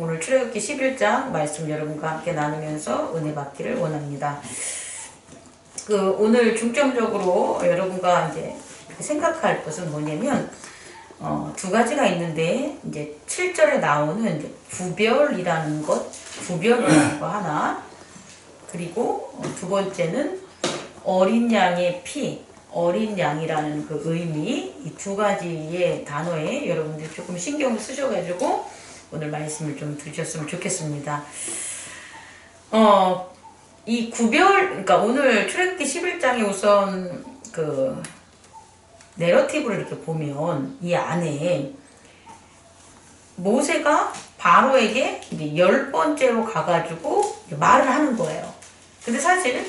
오늘 출애굽기 11장 말씀 여러분과 함께 나누면서 은혜 받기를 원합니다. 오늘 중점적으로 여러분과 이제 생각할 것은 뭐냐면 두 가지가 있는데 이제 7절에 나오는 이제 구별이라는 구별이라는 거 하나, 그리고 두 번째는 어린 양의 피, 어린 양이라는 그 의미, 이 두 가지의 단어에 여러분들이 조금 신경을 쓰셔가지고 오늘 말씀을 좀 들으셨으면 좋겠습니다. 이 그러니까 오늘 출애굽기 11장에 우선 그 내러티브를 이렇게 보면 이 안에 모세가 바로에게 이제 10번째로 가가지고 말을 하는 거예요. 근데 사실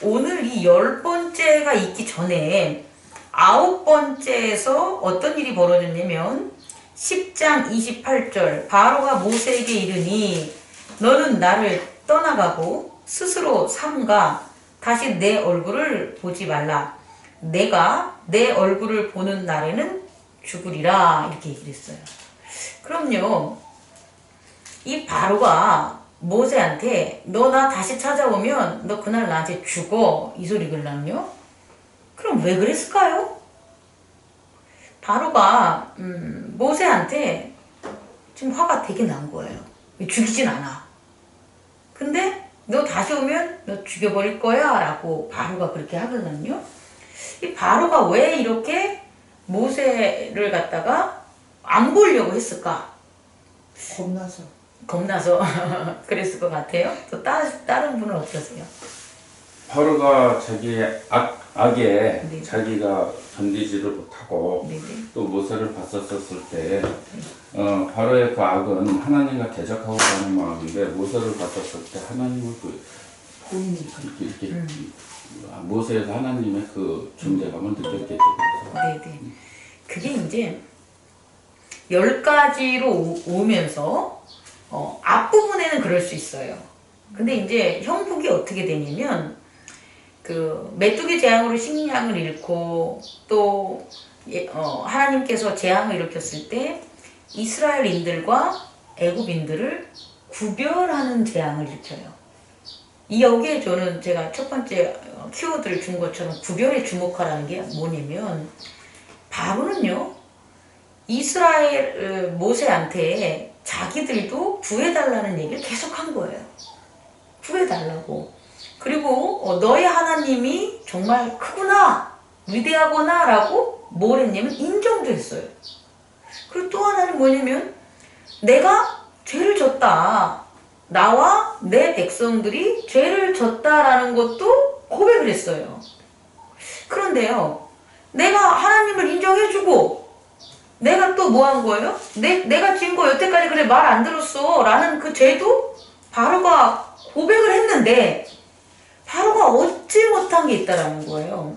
오늘 이 10번째가 있기 전에 9번째에서 어떤 일이 벌어졌냐면 10장 28절 바로가 모세에게 이르니 너는 나를 떠나가고 스스로 삼가 다시 내 얼굴을 보지 말라. 내가 내 얼굴을 보는 날에는 죽으리라. 이렇게 얘기를 했어요. 그럼요, 이 바로가 모세한테 너 나 다시 찾아오면 너 그날 나한테 죽어 이 소리 걸랑요? 그럼 왜 그랬을까요? 바로가 모세한테 지금 화가 되게 난 거예요. 죽이진 않아. 근데 너 다시 오면 너 죽여버릴 거야 라고 바로가 그렇게 하거든요. 이 바로가 왜 이렇게 모세를 갖다가 안 보려고 했을까? 겁나서 그랬을 것 같아요. 또 다른 분은 어떠세요? 바로가 자기의 악에 네. 자기가 견디지를 못하고 네네. 또 모세를 봤었을 때 바로의 그 악은 하나님과 대적하고 가는 마음인데 모세를 봤었을 때 하나님을 이렇게 모세에서 하나님의 그 존재감을 느꼈게 되고 네네. 그게 이제 10가지로 오면서 앞부분에는 그럴 수 있어요. 근데 이제 형국이 어떻게 되냐면 메뚜기 재앙으로 식량을 잃고 또 하나님께서 재앙을 일으켰을 때 이스라엘인들과 애굽인들을 구별하는 재앙을 일으켜요. 여기에 저는 제가 첫 번째 키워드를 준 것처럼 구별에 주목하라는 게 뭐냐면 바로는요 이스라엘 모세한테 자기들도 구해달라는 얘기를 계속 한 거예요. 구해달라고. 그리고 너의 하나님이 정말 크구나 위대하구나 라고 뭘 했냐면 인정도 했어요. 그리고 또 하나는 뭐냐면 내가 죄를 졌다, 나와 내 백성들이 죄를 졌다라는 것도 고백을 했어요. 그런데요, 내가 하나님을 인정해주고 내가 또 뭐 한 거예요? 내가 지은 거 여태까지 그래 말 안 들었어 라는 그 죄도 바로가 고백을 했는데 바로가 얻지 못한 게 있다라는 거예요.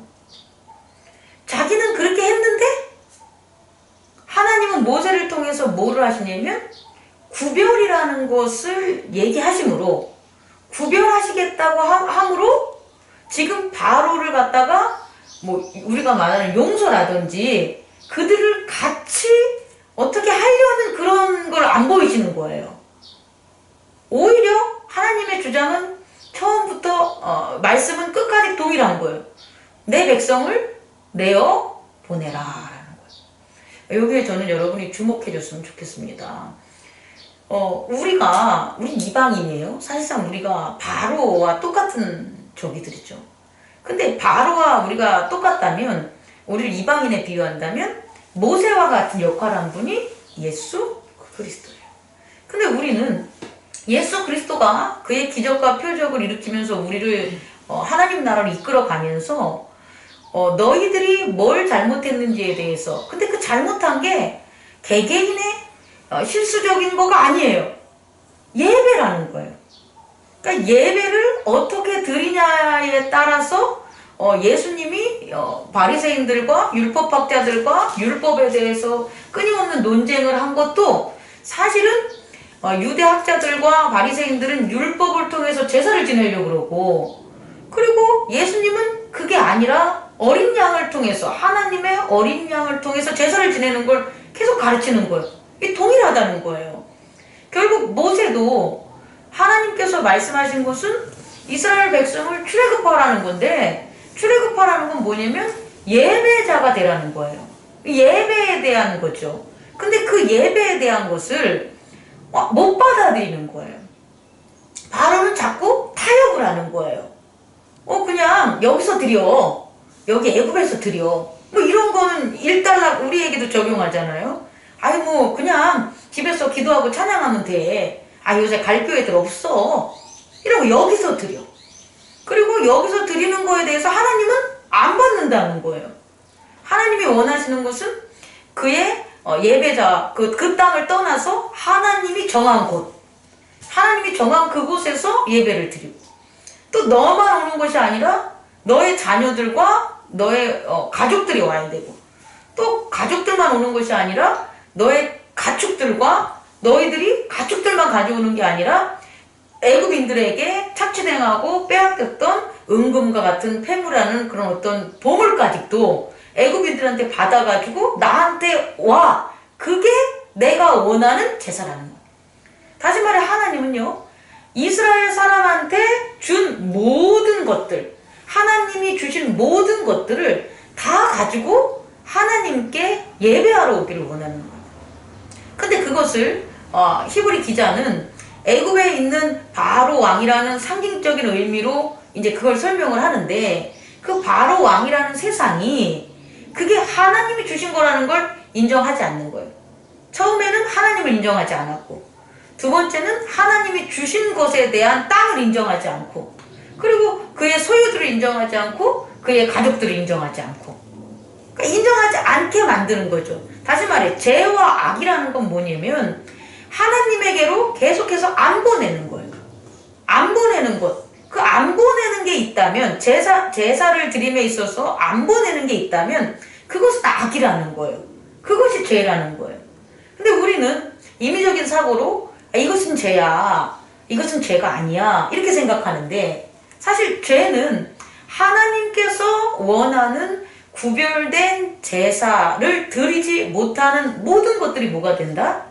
자기는 그렇게 했는데 하나님은 모세를 통해서 뭐를 하시냐면 구별이라는 것을 얘기하심으로 구별하시겠다고 함으로 지금 바로를 갖다가 뭐 우리가 말하는 용서라든지 그들을 같이 어떻게 하려는 그런 걸 안 보이시는 거예요. 오히려 하나님의 주장은 처음부터 말씀은 끝까지 동일한 거예요. 내 백성을 내어 보내라 라는 거예요. 여기에 저는 여러분이 주목해 줬으면 좋겠습니다. 우리 이방인이에요. 사실상 우리가 바로와 똑같은 조기들이죠. 근데 바로와 우리가 똑같다면 우리를 이방인에 비유한다면 모세와 같은 역할을 한 분이 예수 그리스도예요. 근데 우리는 예수 그리스도가 그의 기적과 표적을 일으키면서 우리를 하나님 나라로 이끌어가면서 너희들이 뭘 잘못했는지에 대해서, 근데 그 잘못한 게 개개인의 실수적인 거가 아니에요. 예배라는 거예요. 그러니까 예배를 어떻게 드리냐에 따라서 예수님이 바리새인들과 율법학자들과 율법에 대해서 끊임없는 논쟁을 한 것도 사실은 유대학자들과 바리새인들은 율법을 통해서 제사를 지내려고 그러고, 그리고 예수님은 그게 아니라 어린 양을 통해서, 하나님의 어린 양을 통해서 제사를 지내는 걸 계속 가르치는 거예요. 이게 동일하다는 거예요. 결국 모세 창세기에도 하나님께서 말씀하신 것은 이스라엘 백성을 출애굽하라는 건데, 출애굽하라는 건 뭐냐면 예배자가 되라는 거예요. 예배에 대한 거죠. 근데 그 예배에 대한 것을 못 받아들이는 거예요. 바로는 자꾸 타협을 하는 거예요. 그냥 여기서 드려. 여기 애굽에서 드려. 뭐 이런 거는 일단락 우리에게도 적용하잖아요. 아니 뭐 그냥 집에서 기도하고 찬양하면 돼. 요새 갈 교회들 없어. 이러고 여기서 드려. 그리고 여기서 드리는 거에 대해서 하나님은 안 받는다는 거예요. 하나님이 원하시는 것은 그의 예배자, 그 땅을 떠나서 하나님이 정한 곳, 하나님이 정한 그곳에서 예배를 드리고, 또 너만 오는 것이 아니라 너의 자녀들과 너의 가족들이 와야 되고, 또 가족들만 오는 것이 아니라 너의 가축들과 너희들이 가축들만 가져오는 게 아니라 애굽인들에게 착취당하고 빼앗겼던 은금과 같은 패물하는 그런 어떤 보물까지도 애굽인들한테 받아가지고 나한테 와. 그게 내가 원하는 제사라는 거예요. 다시 말해 하나님은요, 이스라엘 사람한테 준 모든 것들, 하나님이 주신 모든 것들을 다 가지고 하나님께 예배하러 오기를 원하는 거예요. 근데 그것을 히브리 기자는 애굽에 있는 바로 왕이라는 상징적인 의미로 이제 그걸 설명을 하는데, 그 바로 왕이라는 세상이 그게 하나님이 주신 거라는 걸 인정하지 않는 거예요. 처음에는 하나님을 인정하지 않았고, 두 번째는 하나님이 주신 것에 대한 땅을 인정하지 않고, 그리고 그의 소유들을 인정하지 않고, 그의 가족들을 인정하지 않고, 그러니까 인정하지 않게 만드는 거죠. 다시 말해 죄와 악이라는 건 뭐냐면 하나님에게로 계속해서 안 보내는 거예요. 안 보내는 것. 그 안 보내는 게 있다면, 제사를 드림에 있어서 안 보내는 게 있다면 그것은 악이라는 거예요. 그것이 죄라는 거예요. 근데 우리는 임의적인 사고로 이것은 죄야, 이것은 죄가 아니야, 이렇게 생각하는데, 사실 죄는 하나님께서 원하는 구별된 제사를 드리지 못하는 모든 것들이 뭐가 된다?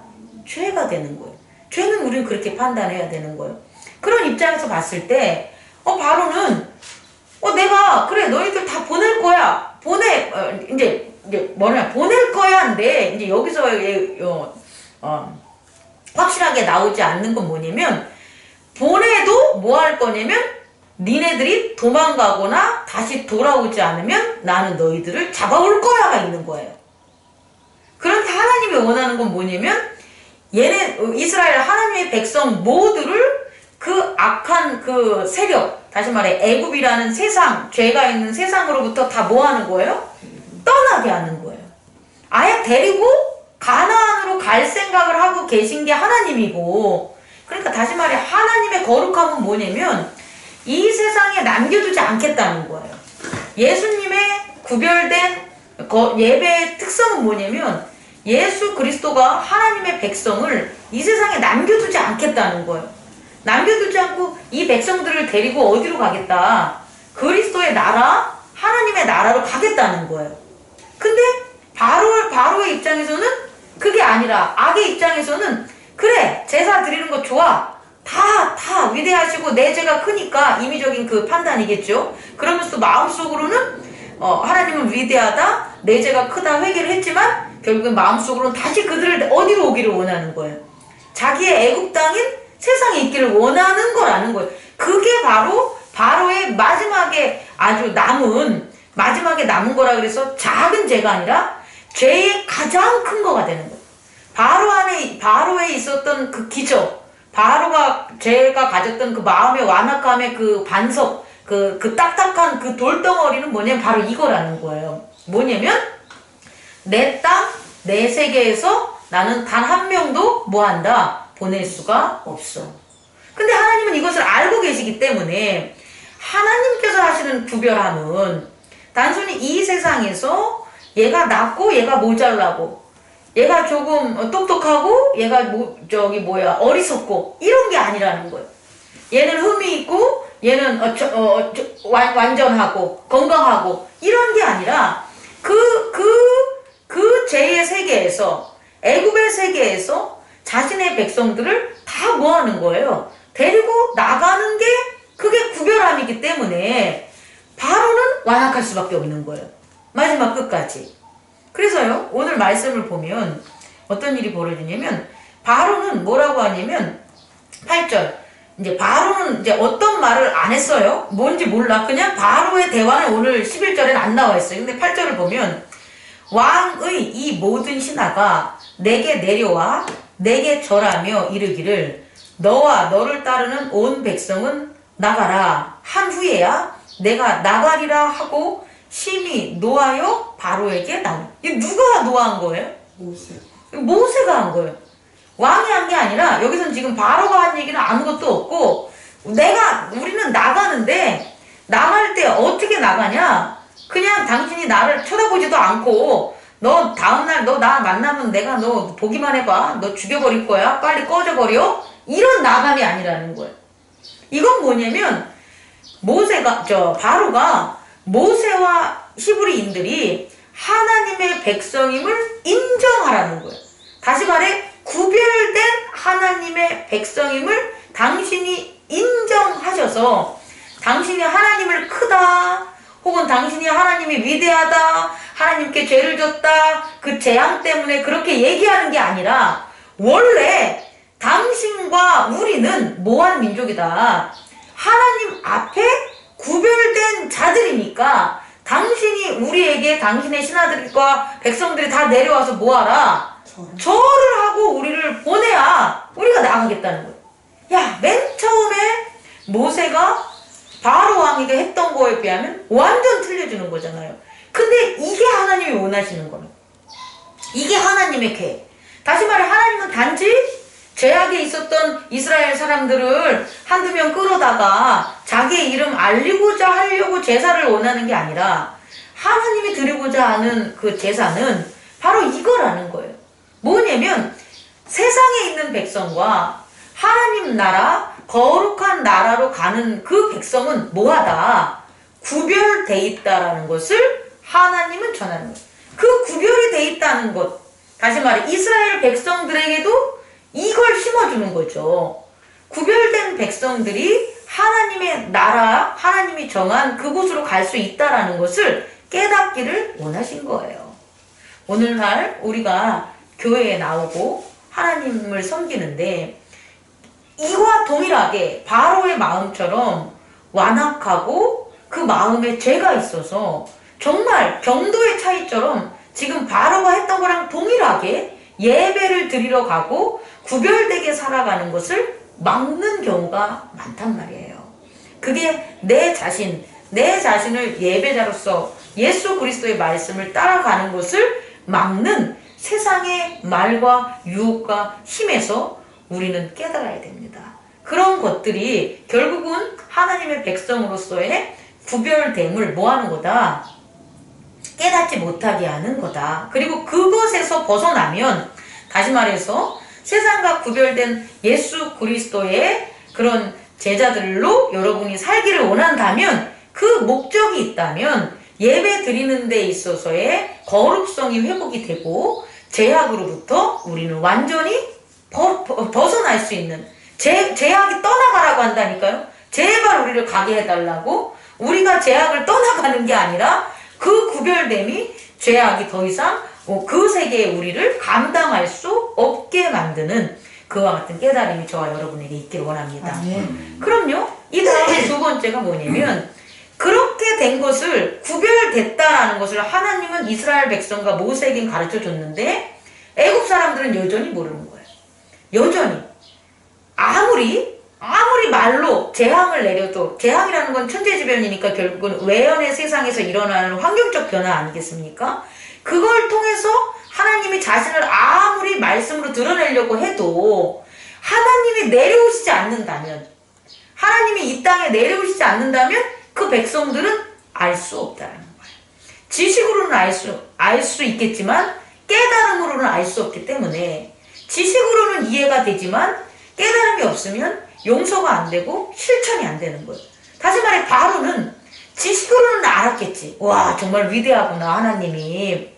죄가 되는 거예요. 죄는 우리는 그렇게 판단해야 되는 거예요. 그런 입장에서 봤을 때 바로는 내가 그래 너희들 다 보낼 거야. 이제 보낼 거야인데, 이제 여기서 확실하게 나오지 않는 건 뭐냐면, 보내도 뭐 할 거냐면 니네들이 도망가거나 다시 돌아오지 않으면 나는 너희들을 잡아올 거야가 있는 거예요. 그런데 하나님이 원하는 건 뭐냐면, 이스라엘 하나님의 백성 모두를 그 악한 그 세력, 다시 말해 애굽이라는 세상, 죄가 있는 세상으로부터 다 뭐 하는 거예요? 떠나게 하는 거예요. 아예 데리고 가나안으로 갈 생각을 하고 계신 게 하나님이고, 그러니까 다시 말해 하나님의 거룩함은 뭐냐면 이 세상에 남겨두지 않겠다는 거예요. 예수님의 구별된 예배의 특성은 뭐냐면 예수 그리스도가 하나님의 백성을 이 세상에 남겨두지 않겠다는 거예요. 남겨두지 않고 이 백성들을 데리고 어디로 가겠다? 그리스도의 나라, 하나님의 나라로 가겠다는 거예요. 근데 바로의 입장에서는 그게 아니라, 악의 입장에서는 그래 제사 드리는 거 좋아, 다 위대하시고 내 죄가 크니까, 임의적인 그 판단이겠죠. 그러면서 마음속으로는 하나님은 위대하다, 내 죄가 크다 회개를 했지만 결국엔 마음속으로는 다시 그들을 어디로 오기를 원하는 거예요. 자기의 애굽 땅인 세상에 있기를 원하는 거라는 거예요. 그게 바로 바로의 마지막에 마지막에 남은 거라 그래서 작은 죄가 아니라 죄의 가장 큰 거가 되는 거예요. 바로에 있었던 그 기적, 제가 가졌던 그 마음의 완악함의 그 반석, 그 딱딱한 그 돌덩어리는 뭐냐면 바로 이거라는 거예요. 뭐냐면 내 땅, 내 세계에서 나는 단 한 명도 뭐한다? 보낼 수가 없어. 근데 하나님은 이것을 알고 계시기 때문에 하나님께서 하시는 구별함은 단순히 이 세상에서 얘가 낮고 얘가 모자라고, 얘가 조금 똑똑하고 얘가 어리석고 이런 게 아니라는 거예요. 얘는 흠이 있고 얘는 완전하고 건강하고 이런 게 아니라 그 죄의 세계에서, 애굽의 세계에서 자신의 백성들을 다 다 뭐 하는 거예요? 데리고 나가는 게 그게 구별함이기 때문에 바로는 완악할 수밖에 없는 거예요. 마지막 끝까지. 그래서요, 오늘 말씀을 보면 어떤 일이 벌어지냐면, 바로는 뭐라고 하냐면, 8절. 이제 바로는 이제 어떤 말을 안 했어요. 뭔지 몰라. 그냥 바로의 대화는 오늘 11절에는 안 나와 있어요. 근데 8절을 보면, 왕의 이 모든 신하가 내게 내려와 내게 절하며 이르기를 너와 너를 따르는 온 백성은 나가라 한 후에야 내가 나가리라 하고 심히 노하여 바로에게 나오. 이게 누가 노한 거예요? 모세가 한 거예요. 왕이 한 게 아니라 여기서는 지금 바로가 한 얘기는 아무것도 없고 우리는 나가는데 나갈 때 어떻게 나가냐? 그냥 당신이 나를 쳐다보지도 않고 너 다음날 너 나 만나면 내가 너 보기만 해봐. 너 죽여버릴 거야. 빨리 꺼져버려. 이런 나감이 아니라는 거예요. 이건 뭐냐면 바로가 모세와 히브리인들이 하나님의 백성임을 인정하라는 거예요. 다시 말해 구별된 하나님의 백성임을 당신이 인정하셔서 당신이 하나님을 크다 혹은 당신이 하나님이 위대하다 하나님께 죄를 졌다 그 재앙 때문에 그렇게 얘기하는 게 아니라 원래 당신과 우리는 뭐한 민족이다. 하나님 앞에 구별된 자들이니까 당신이 우리에게 당신의 신하들과 백성들이 다 내려와서 뭐하라? 절을 하고 우리를 보내야 우리가 나가겠다는 거예요. 야, 맨 처음에 모세가 바로 왕에게 했던 거에 비하면 완전 틀려지는 거잖아요. 근데 이게 하나님이 원하시는 거예요. 이게 하나님의 계획. 다시 말해 하나님은 단지 죄악에 있었던 이스라엘 사람들을 한두 명 끌어다가 자기의 이름 알리고자 하려고 제사를 원하는 게 아니라 하나님이 드리고자 하는 그 제사는 바로 이거라는 거예요. 뭐냐면 세상에 있는 백성과 하나님 나라, 거룩한 나라로 가는 그 백성은 뭐하다? 구별돼 있다라는 것을 하나님은 전하는 거예요. 그 구별이 돼 있다는 것, 다시 말해 이스라엘 백성들에게도 이걸 심어주는 거죠. 구별된 백성들이 하나님의 나라, 하나님이 정한 그곳으로 갈 수 있다라는 것을 깨닫기를 원하신 거예요. 오늘날 우리가 교회에 나오고 하나님을 섬기는데 이와 동일하게 바로의 마음처럼 완악하고 그 마음에 죄가 있어서 정말 경도의 차이처럼 지금 바로가 했던 거랑 동일하게 예배를 드리러 가고 구별되게 살아가는 것을 막는 경우가 많단 말이에요. 그게 내 자신을 예배자로서 예수 그리스도의 말씀을 따라가는 것을 막는 세상의 말과 유혹과 힘에서 우리는 깨달아야 됩니다. 그런 것들이 결국은 하나님의 백성으로서의 구별됨을 뭐하는 거다? 깨닫지 못하게 하는 거다. 그리고 그것에서 벗어나면 다시 말해서 세상과 구별된 예수 그리스도의 그런 제자들로 여러분이 살기를 원한다면 그 목적이 있다면 예배 드리는 데 있어서의 거룩성이 회복이 되고 죄악으로부터 우리는 완전히 벗어날 수 있는 죄악이 떠나가라고 한다니까요. 제발 우리를 가게 해달라고. 우리가 죄악을 떠나가는 게 아니라 그 구별됨이 죄악이 더 이상 그 세계에 우리를 감당할 수 없게 만드는 그와 같은 깨달음이 저와 여러분에게 있기를 원합니다. 그럼요. 이 다음에 두 번째가 뭐냐면 그렇게 된 것을 구별됐다라는 것을 하나님은 이스라엘 백성과 모세에게 가르쳐 줬는데 애굽 사람들은 여전히 모르는 거예요. 여전히 아무리 말로 재앙을 내려도 재앙이라는 건 천재지변이니까 결국은 외연의 세상에서 일어나는 환경적 변화 아니겠습니까? 그걸 통해서 하나님이 자신을 아무리 말씀으로 드러내려고 해도 하나님이 내려오시지 않는다면 하나님이 이 땅에 내려오시지 않는다면 그 백성들은 알 수 없다는 거예요. 지식으로는 알 수 있겠지만 깨달음으로는 알 수 없기 때문에 지식으로는 이해가 되지만 깨달음이 없으면 용서가 안 되고 실천이 안 되는 거예요. 다시 말해 바로는 지식으로는 알았겠지. 와 정말 위대하구나 하나님이.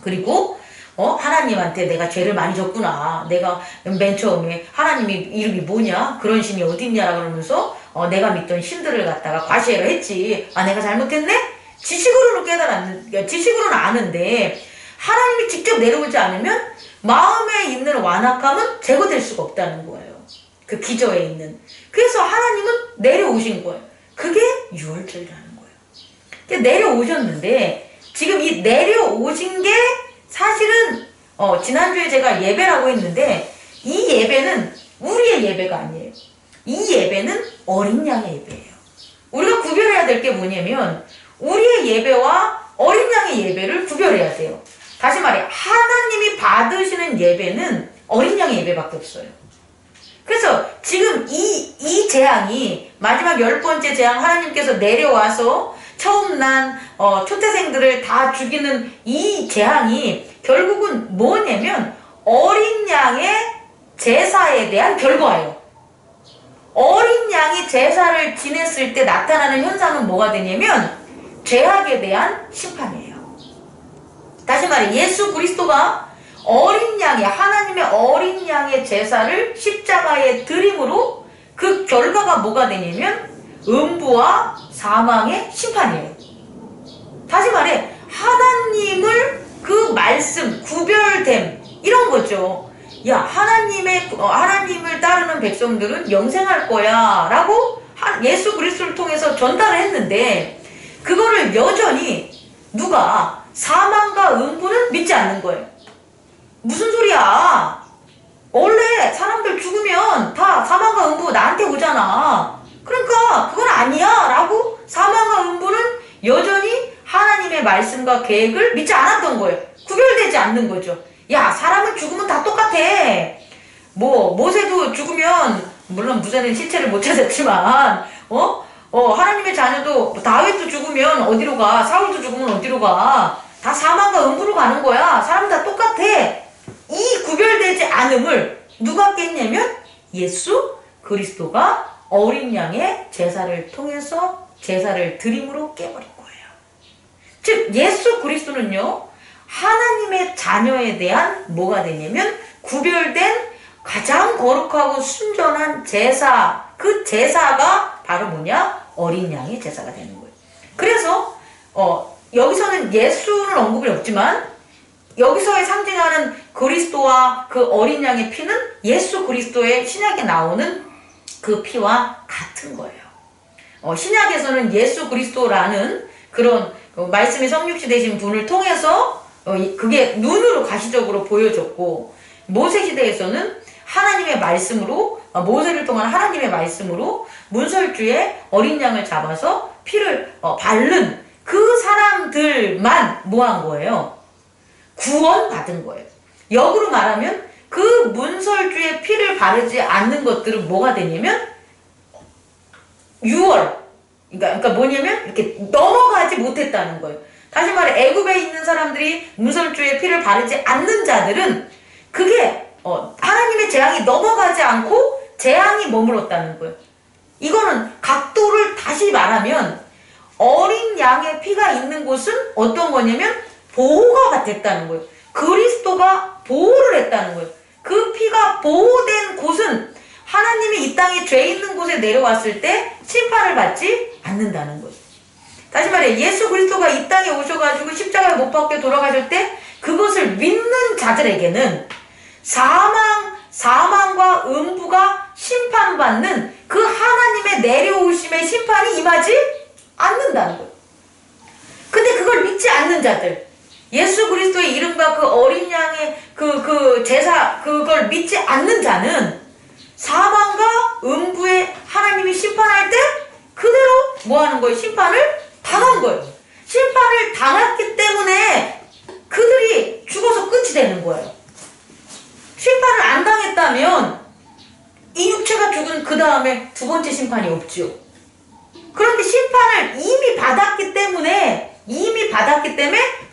그리고 하나님한테 내가 죄를 많이 졌구나. 내가 맨 처음에 하나님이 이름이 뭐냐? 그런 신이 어딨냐라 그러면서 내가 믿던 신들을 갖다가 과시해라 했지. 아, 내가 잘못했네? 지식으로는 아는데 하나님이 직접 내려오지 않으면 마음에 있는 완악함은 제거될 수가 없다는 거예요. 그 기저에 있는. 그래서 하나님은 내려오신 거예요. 그게 유월절이라는 거예요. 내려오셨는데 지금 이 내려오신 게 사실은 지난주에 제가 예배라고 했는데 이 예배는 우리의 예배가 아니에요. 이 예배는 어린 양의 예배예요. 우리가 구별해야 될 게 뭐냐면 우리의 예배와 어린 양의 예배를 구별해야 돼요. 다시 말해 하나님이 받으시는 예배는 어린 양의 예배밖에 없어요. 그래서 지금 이 재앙이 마지막 10번째 재앙 하나님께서 내려와서 처음 난 초태생들을 다 죽이는 이 재앙이 결국은 뭐냐면 어린 양의 제사에 대한 결과예요. 어린 양이 제사를 지냈을 때 나타나는 현상은 뭐가 되냐면 죄악에 대한 심판이에요. 다시 말해 예수 그리스도가 어린 양의 하나님의 어린 양의 제사를 십자가에 드림으로 그 결과가 뭐가 되냐면 음부와 사망의 심판이에요. 다시 말해 하나님을 그 말씀 구별됨 이런 거죠. 야, 하나님을 따르는 백성들은 영생할 거야 라고 예수 그리스도를 통해서 전달을 했는데 그거를 여전히 누가 사망과 음부는 믿지 않는 거예요. 무슨 소리야? 원래 사람들 죽으면 다 사망과 음부 나한테 오잖아. 그러니까 그건 아니야 라고 사망과 음부는 여전히 하나님의 말씀과 계획을 믿지 않았던 거예요. 구별되지 않는 거죠. 야, 사람은 죽으면 다 똑같아. 모세도 죽으면 물론 모세는 시체를 못 찾았지만 하나님의 자녀도 다윗도 죽으면 어디로 가? 사울도 죽으면 어디로 가? 다 사망과 음부로 가는 거야. 사람 다 똑같아. 이 구별되지 않음을 누가 깼냐면 예수 그리스도가 어린 양의 제사를 통해서 제사를 드림으로 깨버린 거예요. 즉 예수 그리스도는요 하나님의 자녀에 대한 뭐가 되냐면 구별된 가장 거룩하고 순전한 제사, 그 제사가 바로 뭐냐? 어린 양의 제사가 되는 거예요. 그래서 여기서는 예수는 언급이 없지만 여기서의 상징하는 그리스도와 그 어린 양의 피는 예수 그리스도의 신약에 나오는 그 피와 같은 거예요. 신약에서는 예수 그리스도라는 그런 말씀이 성육시 되신 분을 통해서 그게 눈으로 가시적으로 보여졌고 모세 시대에서는 하나님의 말씀으로 모세를 통한 하나님의 말씀으로 문설주에 어린 양을 잡아서 피를 바른 그 사람들만 뭐한 거예요? 구원받은 거예요. 역으로 말하면 그 문설주에 피를 바르지 않는 것들은 뭐가 되냐면 유월 그러니까 뭐냐면 이렇게 넘어가지 못했다는 거예요. 다시 말해 애굽에 있는 사람들이 문설주에 피를 바르지 않는 자들은 그게 하나님의 재앙이 넘어가지 않고 재앙이 머물렀다는 거예요. 이거는 각도를 다시 말하면 어린 양의 피가 있는 곳은 어떤 거냐면 보호가 됐다는 거예요. 그리스도가 보호를 했다는 거예요. 그 피가 보호된 곳은 하나님이 이 땅에 죄 있는 곳에 내려왔을 때 심판을 받지 않는다는 거예요. 다시 말해 예수 그리스도가 이 땅에 오셔가지고 십자가에 못 박혀 돌아가실 때 그것을 믿는 자들에게는 사망과 음부가 심판받는 그 하나님의 내려오심의 심판이 임하지 않는다는 거예요. 근데 그걸 믿지 않는 자들, 예수 그리스도의 이름과 그 어린 양의 그 제사 그걸 믿지 않는 자는 사망과 음부에 하나님이 심판할 때 그대로 뭐 하는 거예요? 심판을 당한 거예요. 심판을 당했기 때문에 그들이 죽어서 끝이 되는 거예요. 심판을 안 당했다면 이 육체가 죽은 그 다음에 두 번째 심판이 없죠. 그런데 심판을 이미 받았기 때문에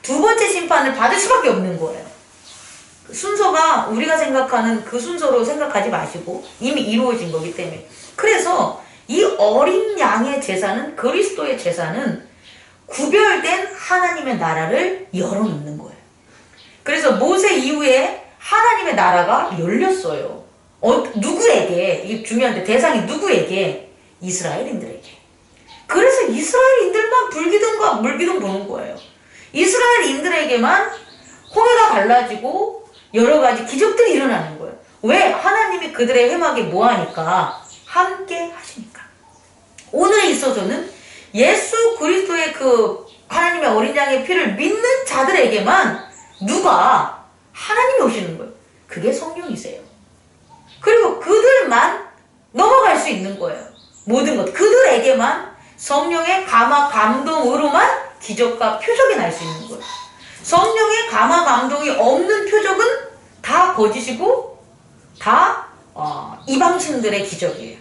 두 번째 심판을 받을 수밖에 없는 거예요. 순서가 우리가 생각하는 그 순서로 생각하지 마시고 이미 이루어진 거기 때문에. 그래서 이 어린 양의 제사는 그리스도의 제사는 구별된 하나님의 나라를 열어놓는 거예요. 그래서 모세 이후에 하나님의 나라가 열렸어요. 누구에게? 이게 중요한데 대상이 누구에게? 이스라엘인들에게. 그래서 이스라엘인들만 불기둥과 물기둥 보는 거예요. 이스라엘인들에게만 홍해가 갈라지고 여러 가지 기적들이 일어나는 거예요. 왜? 하나님이 그들의 회막에 뭐하니까? 함께 하시니까. 오늘에 있어서는 예수 그리스도의 그 하나님의 어린 양의 피를 믿는 자들에게만 누가? 하나님이 오시는 거예요. 그게 성령이세요. 그리고 그들만 넘어갈 수 있는 거예요. 모든 것. 그들에게만 성령의 감화 감동으로만 기적과 표적이 날 수 있는 거예요. 성령의 감화 감동이 없는 표적은 다 거짓이고 다 이방신들의 기적이에요.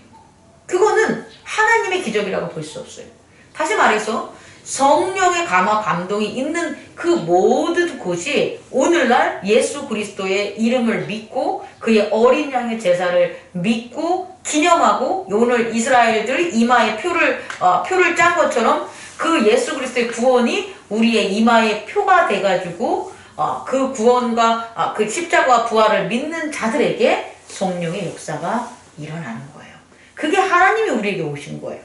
그거는 하나님의 기적이라고 볼 수 없어요. 다시 말해서 성령의 감화 감동이 있는 그 모든 곳이 오늘날 예수 그리스도의 이름을 믿고 그의 어린 양의 제사를 믿고 기념하고 오늘 이스라엘들이 이마에 표를 짠 것처럼 그 예수 그리스도의 구원이 우리의 이마에 표가 돼가지고 그 구원과 그 십자가와 부활을 믿는 자들에게 성령의 역사가 일어나는 거예요. 그게 하나님이 우리에게 오신 거예요.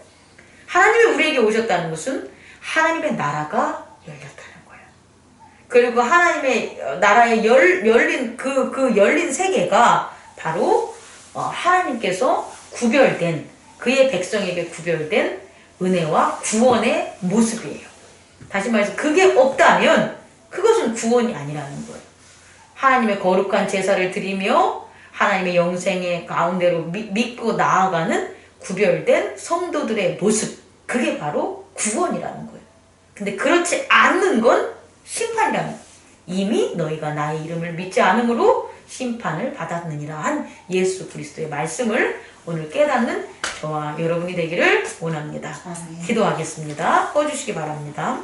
하나님이 우리에게 오셨다는 것은 하나님의 나라가 열렸다는 거예요. 그리고 하나님의 나라에 열린 그 열린 세계가 바로 하나님께서 구별된 그의 백성에게 구별된 은혜와 구원의 모습이에요. 다시 말해서 그게 없다면 그것은 구원이 아니라는 거예요. 하나님의 거룩한 제사를 드리며 하나님의 영생의 가운데로 믿고 나아가는 구별된 성도들의 모습, 그게 바로 구원이라는 거예요. 근데 그렇지 않는 건 심판이라는 거예요. 이미 너희가 나의 이름을 믿지 않음으로 심판을 받았느니라 한 예수 그리스도의 말씀을 오늘 깨닫는 저와 여러분이 되기를 원합니다. 기도하겠습니다. 꺼주시기 바랍니다.